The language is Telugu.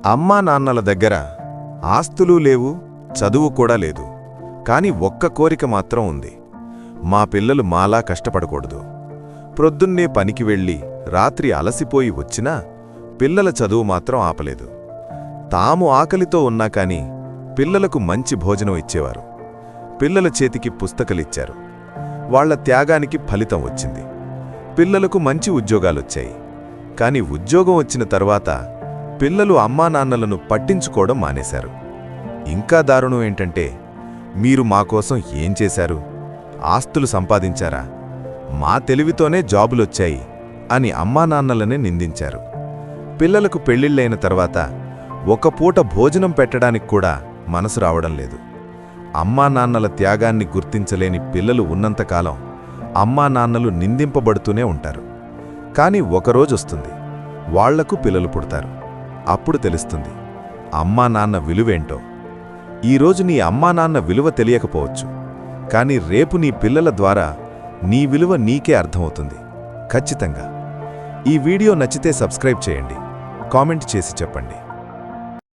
అమ్మా నాన్నల దగ్గర ఆస్తులు లేవు, చదువు కూడా లేదు. కాని ఒక్క కోరిక మాత్రం ఉంది. మా పిల్లలు మాలా కష్టపడకూడదు. ప్రొద్దున్నే పనికి వెళ్ళి రాత్రి అలసిపోయి వచ్చినా పిల్లల చదువు మాత్రం ఆపలేదు. తాము ఆకలితో ఉన్నా కాని పిల్లలకు మంచి భోజనం ఇచ్చేవారు. పిల్లల చేతికి పుస్తకలిచ్చారు. వాళ్ల త్యాగానికి ఫలితం వచ్చింది. పిల్లలకు మంచి ఉద్యోగాలొచ్చాయి. కాని ఉద్యోగం వచ్చిన తర్వాత పిల్లలు అమ్మానాన్నలను పట్టించుకోవడం మానేశారు. ఇంకా దారుణం ఏంటంటే, మీరు మాకోసం ఏం చేశారు? ఆస్తులు సంపాదించారా? మా తెలివితోనే జాబులొచ్చాయి అని అమ్మానాన్నలనే నిందించారు. పిల్లలకు పెళ్లిళ్లైన తర్వాత ఒక పూట భోజనం పెట్టడానికి కూడా మనసు రావడం లేదు. అమ్మానాన్నల త్యాగాన్ని గుర్తించలేని పిల్లలు ఉన్నంతకాలం అమ్మానాన్నలు నిందింపబడుతూనే ఉంటారు. కాని ఒకరోజొస్తుంది, వాళ్లకు పిల్లలు పుడతారు. అప్పుడు తెలుస్తుంది అమ్మానాన్న విలువేంటో. ఈరోజు నీ అమ్మానాన్న విలువ తెలియకపోవచ్చు, కాని రేపు నీ పిల్లల ద్వారా నీ విలువ నీకే అర్థమవుతుంది. ఖచ్చితంగా. ఈ వీడియో నచ్చితే సబ్స్క్రైబ్ చేయండి, కామెంట్ చేసి చెప్పండి.